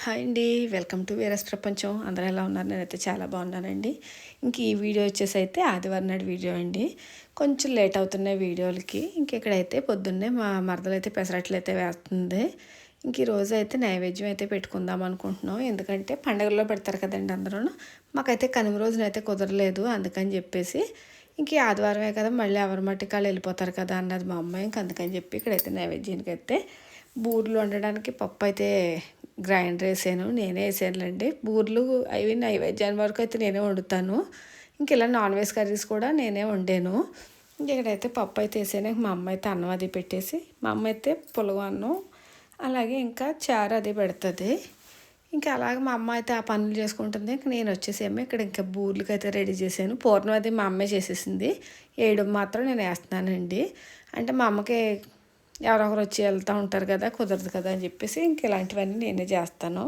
Hi అండి, welcome to వీరస్ ప్రపంచం. అందరూ ఎలా ఉన్నారు? నేనైతే చాలా బాగున్నానండి. ఇంక ఈ వీడియో వచ్చేసి అయితే ఆదివారం నాడు వీడియో అండి. కొంచెం లేట్ అవుతున్నాయి వీడియోలకి. ఇక్కడైతే పొద్దున్నే మా మరదలు అయితే పెసరట్లు అయితే వేస్తుంది. ఇంక ఈరోజు అయితే నైవేద్యం అయితే పెట్టుకుందాం అనుకుంటున్నాం. ఎందుకంటే పండుగల్లో పెడతారు కదండి అందరూ. మాకైతే కనుమ రోజునైతే కుదరలేదు, అందుకని చెప్పేసి ఇంక ఆదివారమే కదా, మళ్ళీ ఎవరి మట్టికి వాళ్ళు వెళ్ళిపోతారు కదా అన్నది మా అమ్మాయి. ఇంక అందుకని చెప్పి ఇక్కడైతే నైవేద్యానికి అయితే బూరెలు వండడానికి పప్పు అయితే గ్రైండర్ వేసాను. నేనే వేసానులేండి బూరెలు. అవి నైవేద్యాన్ని వరకు అయితే నేనే వండుతాను. ఇంక ఇలా నాన్ వెజ్ కర్రీస్ కూడా నేనే వండాను. ఇక్కడైతే పప్పు అయితే వేసాను. మా అమ్మ అయితే అన్నం అది పెట్టేసి, మా అమ్మ అయితే పులగ అన్నం అలాగే ఇంకా చారు అది పెడుతుంది. ఇంకా అలాగే మా అమ్మ అయితే ఆ పనులు చేసుకుంటుంది. ఇంక నేను వచ్చేసేమో ఇక్కడ ఇంకా బూర్లకి అయితే రెడీ చేశాను. పూర్ణం అది మా అమ్మే చేసేసింది, వేయడం మాత్రం నేను వేస్తున్నానండి. అంటే మా అమ్మకి ఎవరొకరు వచ్చి వెళ్తూ ఉంటారు కదా, కుదరదు కదా అని చెప్పేసి ఇంక ఇలాంటివన్నీ నేనే చేస్తాను.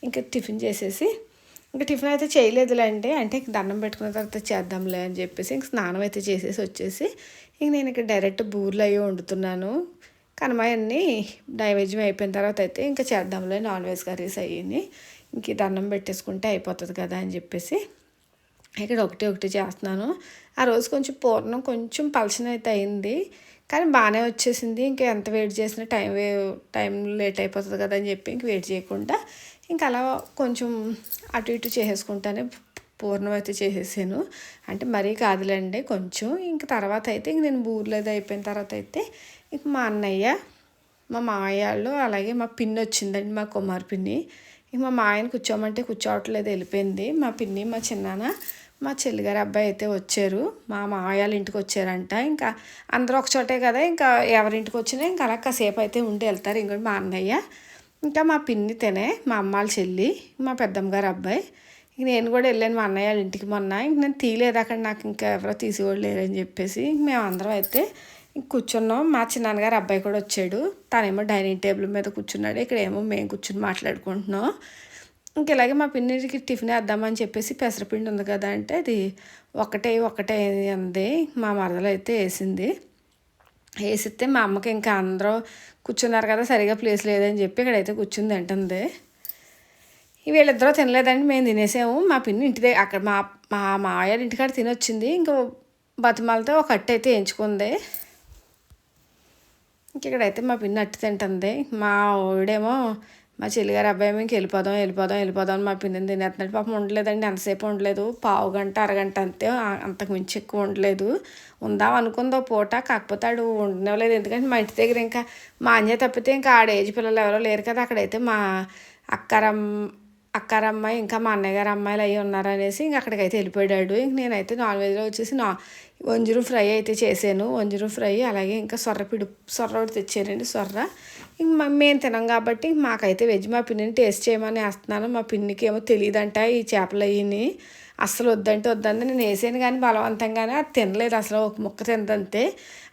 ఇంకా టిఫిన్ చేసేసి, ఇంకా టిఫిన్ అయితే చేయలేదులేండి, అంటే దండం పెట్టుకున్న తర్వాత చేద్దాంలే అని చెప్పేసి ఇంక స్నానం అయితే చేసేసి వచ్చేసి ఇంక నేను ఇక్కడ డైరెక్ట్ బూరెలు అవి వండుతున్నాను. కనుమయన్నీ నైవేద్యం అయిపోయిన తర్వాత అయితే ఇంకా చేద్దాంలే నాన్ వెజ్ కర్రీస్ అయ్యి, ఇంక దండం పెట్టేసుకుంటే అయిపోతుంది కదా అని చెప్పేసి ఇక్కడ ఒకటి చేస్తున్నాను. ఆ రోజు కొంచెం పూర్ణం కొంచెం పలచన అయితే అయింది, కానీ బాగానే వచ్చేసింది. ఇంకా ఎంత వెయిట్ చేసినా టైం లేట్ అయిపోతుంది కదా అని చెప్పి ఇంక వెయిట్ చేయకుండా ఇంకా అలా కొంచెం అటు ఇటు చేసేసుకుంటానే పూర్ణం అయితే చేసేసాను. అంటే మరీ కాదులేండి, కొంచెం. ఇంక తర్వాత అయితే ఇంక నేను బూరెలు అది అయిపోయిన తర్వాత అయితే ఇంక మా అన్నయ్య, మా మామయ్య వాళ్ళు అలాగే మా పిన్ని వచ్చిందండి, మా కుమార్ పిన్ని. ఇంక మా మాయని కూర్చోమంటే కూర్చోవట్లేదు, వెళ్ళిపోయింది. మా పిన్ని, మా చిన్నాన్న, మా చెల్లిగారి అబ్బాయి అయితే వచ్చారు. మా మామయ్య ఇంటికి వచ్చారంట. ఇంకా అందరూ ఒక చోటే కదా, ఇంకా ఎవరింటికి వచ్చినా ఇంకా అలా కాసేపు అయితే ఉండి వెళ్తారు. ఇంకోటి మా అన్నయ్య, ఇంకా మా పిన్ని తినే, మా అమ్మ వాళ్ళ చెల్లి, మా పెద్దమ్మ గారి అబ్బాయి. ఇంక నేను కూడా వెళ్ళాను మా అన్నయ్య వాళ్ళ ఇంటికి మొన్న. ఇంక నేను తీయలేదు అక్కడ, నాకు ఇంకా ఎవరో తీసేవాళ్ళు లేరని చెప్పేసి మేము అందరం అయితే కూర్చున్నాం. మా చిన్నాన్నగారు అబ్బాయి కూడా వచ్చాడు. తనేమో డైనింగ్ టేబుల్ మీద కూర్చున్నాడు, ఇక్కడేమో మేము కూర్చుని మాట్లాడుకుంటున్నాం. ఇంక ఇలాగే మా పిన్నికి టిఫిన్ వేద్దామని చెప్పేసి పెసరపిండి ఉంది కదా అంటే అది ఒకటే అంది. మా మరదలు అయితే వేసింది. వేసిస్తే మా అమ్మకి ఇంకా అందరూ కూర్చున్నారు కదా, సరిగా ప్లేస్ లేదని చెప్పి ఇక్కడైతే కూర్చుని తింటుంది. వీళ్ళిద్దరూ తినలేదండి, మేము తినేసాము. మా పిన్ని ఇంటి దగ్గర అక్కడ మా మా మావయ్య ఇంటికాడ తినొచ్చింది. ఇంకా బతిమాలతో ఒక అట్టు అయితే వేయించుకుంది. ఇక్కడైతే మా పిన్ని అట్టు తింటుంది. మా ఓడేమో, మా చెల్లిగారు అబ్బాయి ఇంక వెళ్ళిపోదాం అని మా పిన్నిని తినేస్తున్నాడు. పాపం ఉండలేదండి, ఎంతసేపు ఉండలేదు, పావు గంట అరగంట అంతే, అంతకు మించి ఎక్కువ ఉండలేదు. ఉందాం అనుకుందో పూట, కాకపోతే ఆడు ఉండలేదు. ఎందుకంటే మా ఇంటి దగ్గర ఇంకా మా అన్య తప్పితే ఇంకా ఆడ ఏజ్ పిల్లలు ఎవరో లేరు కదా. అక్కడైతే మా అక్కారమ్మాయి ఇంకా మా అన్నయ్య గారు అమ్మాయిలు అయ్యి ఉన్నారనేసి ఇంక అక్కడికైతే వెళ్ళిపోయాడు. ఇంక నేనైతే నాన్ వెజ్లో వచ్చేసి వంజరం ఫ్రై అయితే చేశాను. వంజరం ఫ్రై అలాగే ఇంకా సొర్ర ఒకటి తెచ్చానండి, సొర్ర. ఇంక మేము తినాం కాబట్టి మాకైతే వెజ్. మా పిన్నిని టేస్ట్ చేయమని వేస్తున్నాను. మా పిన్నికి ఏమో తెలియదంట ఈ చేపలు అయ్యిని, అస్సలు వద్దంటే నేను వేసాను, కానీ బలవంతంగానే అది తినలేదు. అసలు ఒక ముక్క తిందంతే.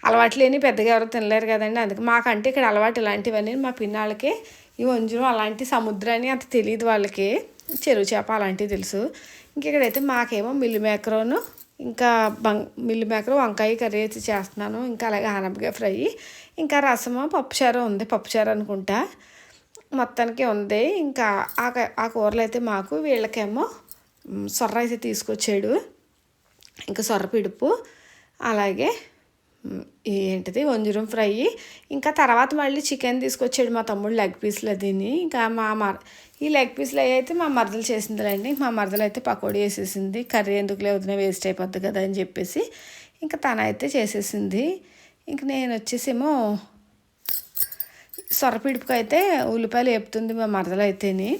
అలవాటు లేని పెద్దగా ఎవరు తినలేరు కదండి, అందుకే మాకంటే ఇక్కడ అలవాటు ఇలాంటివన్నీ. మా పిన్నాళ్ళకి ఈ వంజరం అలాంటి సముద్రాన్ని అంత తెలియదు వాళ్ళకి, చెరువు చేప అలాంటివి తెలుసు. ఇక్కడైతే మాకేమో మిల్ మేకరోను ఇంకా మిల్ మేకర్ వంకాయ కర్రీ అయితే చేస్తున్నాను. ఇంకా అలాగే ఆనపకాయ ఫ్రై, ఇంకా రసము పప్పుచారు ఉంది, పప్పుచారు అనుకుంటా మొత్తానికి ఉంది. ఇంకా ఆ కూరలు అయితే మాకు, వీళ్ళకేమో సొర్ర అయితే తీసుకొచ్చాడు, ఇంకా సొర్ర పిడుపు అలాగే ఏంటిది వంజరం ఫ్రై. ఇంకా తర్వాత మళ్ళీ చికెన్ తీసుకొచ్చాడు మా తమ్ముడు, లెగ్ పీస్లు అదిని. ఇంకా ఈ లెగ్ పీస్లు అయితే మా మరదలు చేసిందిలేండి. మా మరదలు అయితే పకోడీ వేసేసింది. కర్రీ ఎందుకు లేవుతున్నాయి, వేస్ట్ అయిపోద్ది కదా అని చెప్పేసి ఇంకా తనైతే చేసేసింది. ఇంక నేను వచ్చేసేమో సొరపిడుపుకి అయితే ఉల్లిపాయలు వేపుతుంది మా మరదలు అయితేని.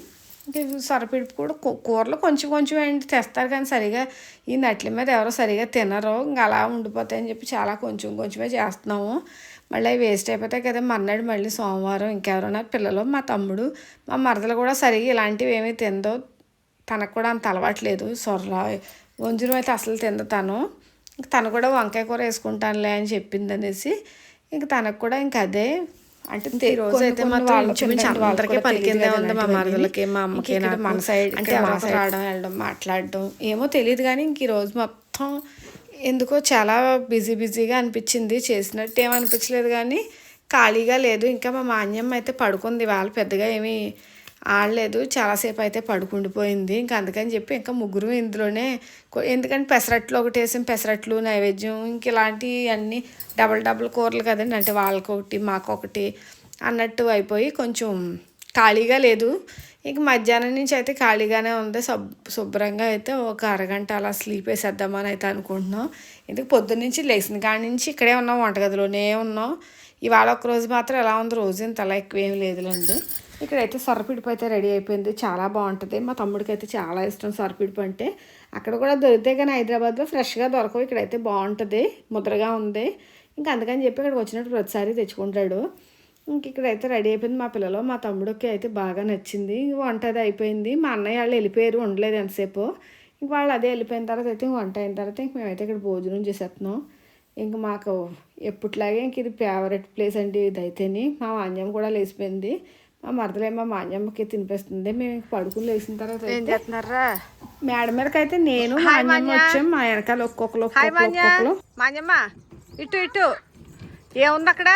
ఇంకా సొరపిడుపు కూడా కూరలో కొంచెం ఏంటి తెస్తారు, కానీ సరిగా ఈ నట్ల మీద ఎవరో సరిగా తినరు, ఇంకా అలా ఉండిపోతాయని చెప్పి చాలా కొంచెమే చేస్తున్నాము. మళ్ళీ అవి వేస్ట్ అయిపోతాయి కదా. మర్నాడు మళ్ళీ సోమవారం ఇంకెవరైనా పిల్లలు, మా తమ్ముడు, మా మరదలు కూడా సరిగా ఇలాంటివి ఏమీ తిందో, తనకు కూడా అంత అలవాట్లేదు. సొర్ర వంజరం అయితే అసలు తిందో తను కూడా వంకాయ కూర వేసుకుంటానులే అని చెప్పింది అనేసి ఇంక తనకు కూడా ఇంక అదే. అంటే ఈ రోజు అయితే అందరికీ పలికిందే ఉంది, మా మరదలకి మా అమ్మకి మన సైడ్ అంటే రావడం వెళ్ళడం మాట్లాడడం ఏమో తెలియదు. కానీ ఇంక ఈరోజు మొత్తం ఎందుకో చాలా బిజీగా అనిపించింది, చేసినట్టు ఏమనిపించలేదు, కానీ ఖాళీగా లేదు. ఇంకా మా మాన్యమ్మ అయితే పడుకుంది, వాళ్ళు పెద్దగా ఏమీ ఆడలేదు, చాలాసేపు అయితే పడుకుండిపోయింది. ఇంకా అందుకని చెప్పి ఇంకా ముగ్గురు ఇందులోనే, ఎందుకంటే పెసరట్లు ఒకటి వేసాం, పెసరట్లు నైవేద్యం ఇంక ఇలాంటివి అన్నీ డబల్ డబల్ కూరలు కదండి, అంటే వాళ్ళకొకటి మాకొకటి అన్నట్టు అయిపోయి కొంచెం ఖాళీగా లేదు. ఇంక మధ్యాహ్నం నుంచి అయితే ఖాళీగానే ఉంది. శుభ్రంగా అయితే ఒక అరగంట అలా స్లీప్ వేసేద్దామని అయితే అనుకుంటున్నాం. ఎందుకు పొద్దున్నుంచి లేచిన కాడి నుంచి ఇక్కడే ఉన్నాం, వంటగదిలోనే ఉన్నాం. ఇవాళ ఒకరోజు మాత్రం ఎలా ఉంది, రోజు ఇంత అలా ఎక్కువ ఏం లేదులేండి. ఇక్కడైతే సొరపిడిపు అయితే రెడీ అయిపోయింది, చాలా బాగుంటుంది. మా తమ్ముడికి అయితే చాలా ఇష్టం సొరపిడిపు అంటే. అక్కడ కూడా దొరికితే కానీ హైదరాబాద్లో ఫ్రెష్గా దొరకవు, ఇక్కడైతే బాగుంటుంది, ముద్రగా ఉంది. ఇంకా అందుకని చెప్పి ఇక్కడికి వచ్చినట్టు ప్రతిసారి తెచ్చుకుంటాడు. ఇంక ఇక్కడైతే రెడీ అయిపోయింది. మా పిల్లలు మా తమ్ముడికి అయితే బాగా నచ్చింది. వంట అది అయిపోయింది. మా అన్నయ్య వాళ్ళు వెళ్ళిపోయారు, ఉండలేదు ఎంతసేపు. ఇంక వాళ్ళు అదే వెళ్ళిపోయిన తర్వాత అయితే వంట అయిన తర్వాత ఇంక మేమైతే ఇక్కడ భోజనం చేసేస్తున్నాం. ఇంక మాకు ఎప్పట్లాగే ఇంక ఇది ఫేవరెట్ ప్లేస్ అండి ఇదైతేని. మా మాన్యమ్మ కూడా లేచిపోయింది. మా మరదలేమో మా మాన్యమ్మకి తినిపిస్తుంది. మేము పడుకుని లేచిన తర్వాత ఏం చేస్తున్నారా మేడ మీదకి అయితే నేను మాన్యమ్మ వచ్చాం. మా వెనకాల ఒక్కొక్కరు మాన్యమ్మ ఇటు ఇటు ఏముంది అక్కడ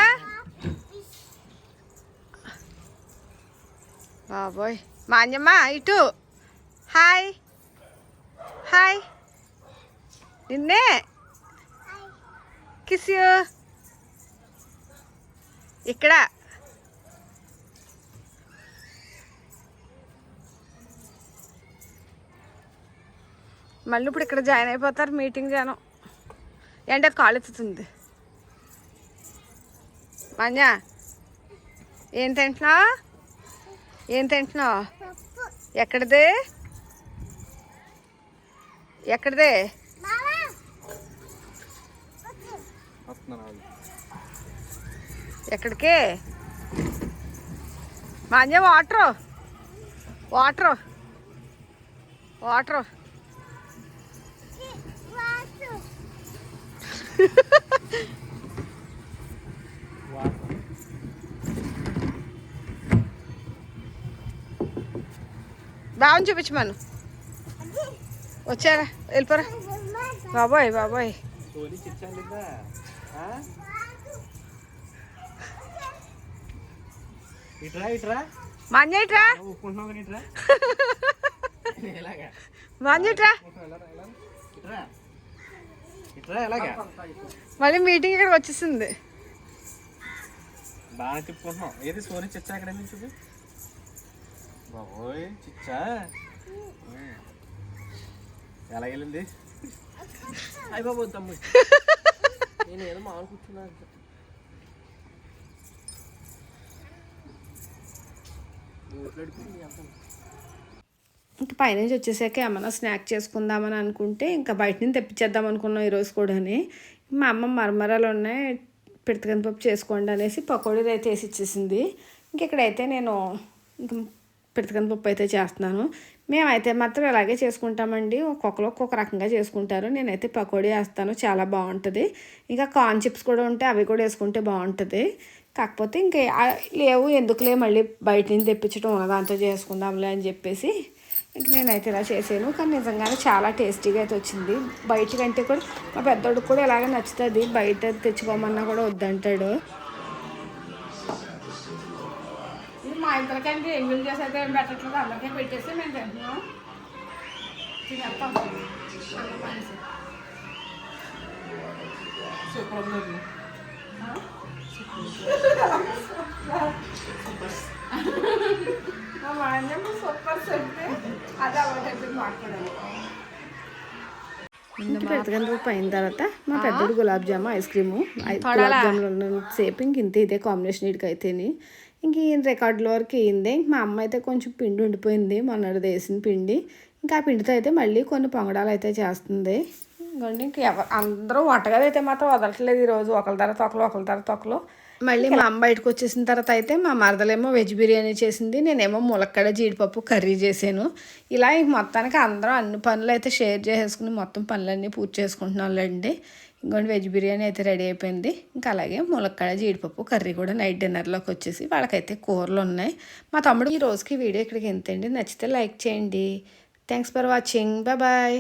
బాబోయ్. మాన్యమ్మ ఇటు హాయ్ హాయ్, నిన్నే కిస్ యూ. ఇక్కడ మళ్ళీ ఇప్పుడు ఇక్కడ జాయిన్ అయిపోతారు మీటింగ్ జనం. ఏంటి అది కాలు ఎత్తుతుంది. మాన్యా ఏం తింటున్నావు, ఏం తింటున్నావు, ఎక్కడిది ఎక్కడిదే, ఎక్కడికి మాన్యా వాటరు వాటరు వాటరు బాగుంది చూపించమను. వచ్చారా వెళ్ళిపోరా బాబోయ్ బాబోయ్. మాన్య ఇట్రా మాన్య ఇట్రా. మళ్ళీ మీటింగ్ ఇక్కడికి వచ్చేసింది. బాగా తిప్పుకుంటున్నాం. ఏది సోని చిచ్చా ఎక్కడ చూపి బాబోయ్. చిచ్చా ఎలా వెళ్ళింది? అయిపోతుంది తమ్ముడు, నేను ఏదో మామూలు కూర్చున్నా. ఇంకా పైనుంచి వచ్చేసాక ఏమన్నా స్నాక్ చేసుకుందామని అనుకుంటే ఇంకా బయట నుంచి తెప్పించేద్దాం అనుకున్నాం ఈరోజు కూడాని. మా అమ్మ మరమరాలు ఉన్నాయి, పిడతకంది పప్పు చేసుకోండి అనేసి పకోడీలు అయితే వేసి ఇచ్చేసింది. ఇంక ఇక్కడైతే నేను ఇంక పిడతకంది పప్పు అయితే చేస్తున్నాను. మేమైతే మాత్రం ఇలాగే చేసుకుంటామండి, ఒక్కొక్కరు ఒక్కొక్క రకంగా చేసుకుంటారు. నేనైతే పకోడీ వేస్తాను, చాలా బాగుంటుంది. ఇంకా కార్న్ చిప్స్ కూడా ఉంటే అవి కూడా వేసుకుంటే బాగుంటుంది. కాకపోతే ఇంకా లేవు ఎందుకులే మళ్ళీ బయట నుంచి తెప్పించడం, ఉన్నదాంతో చేసుకుందాంలే అని చెప్పేసి ఇంక నేనైతే ఇలా చేసాను. కానీ నిజంగానే చాలా టేస్టీగా అయితే వచ్చింది. బయట కంటే కూడా మా పెద్దోడికి కూడా ఇలాగే నచ్చుతుంది, బయట తెచ్చుకోమన్నా కూడా వద్దంటాడు. ఇది మా ఇద్దరికంటే ఎంగిల్ చేసి అయితే ఏం పెట్టట్లేదు, అందరికీ పెట్టేసి మేము తింటున్నాం. తినేస్తాం సూపర్ పెద్దగంత అయిన తర్వాత మా పెద్దడు గులాబ్ జాము ఐస్ క్రీము గులాబ్ జాములు సేపు ఇంక ఇదే కాంబినేషన్ ఇటుక అయితేని ఇంక ఈయన రికార్డుల వరకు అయింది. ఇంక మా అమ్మ అయితే కొంచెం పిండి ఉండిపోయింది, మొన్నటిది వేసిన పిండి. ఇంకా ఆ పిండితో అయితే మళ్ళీ కొన్ని పొంగడాలు అయితే చేస్తుంది. ఇంకోండి ఇంక అందరూ వంటగది అయితే మాత్రం వదలట్లేదు ఈరోజు, ఒకరి తర్వాత ఒకరు. మళ్ళీ మా అమ్మ బయటకు వచ్చేసిన తర్వాత అయితే మా మరదలేమో వెజ్ బిర్యానీ చేసింది, నేనేమో ములక్కాడ జీడిపప్పు కర్రీ చేసాను. ఇలా ఇంక మొత్తానికి అందరం అన్ని పనులు అయితే షేర్ చేసేసుకుని మొత్తం పనులన్నీ పూర్తి చేసుకుంటున్నాంలేండి. ఇంకోటి వెజ్ బిర్యానీ అయితే రెడీ అయిపోయింది. ఇంకా అలాగే ములక్కాడ జీడిపప్పు కర్రీ కూడా నైట్ డిన్నర్లోకి వచ్చేసి వాళ్ళకైతే కూరలు ఉన్నాయి. మా తమ్ముడు ఈ రోజుకి వీడియో ఇక్కడికి ఎంతండి, నచ్చితే లైక్ చేయండి. Thanks for watching, bye.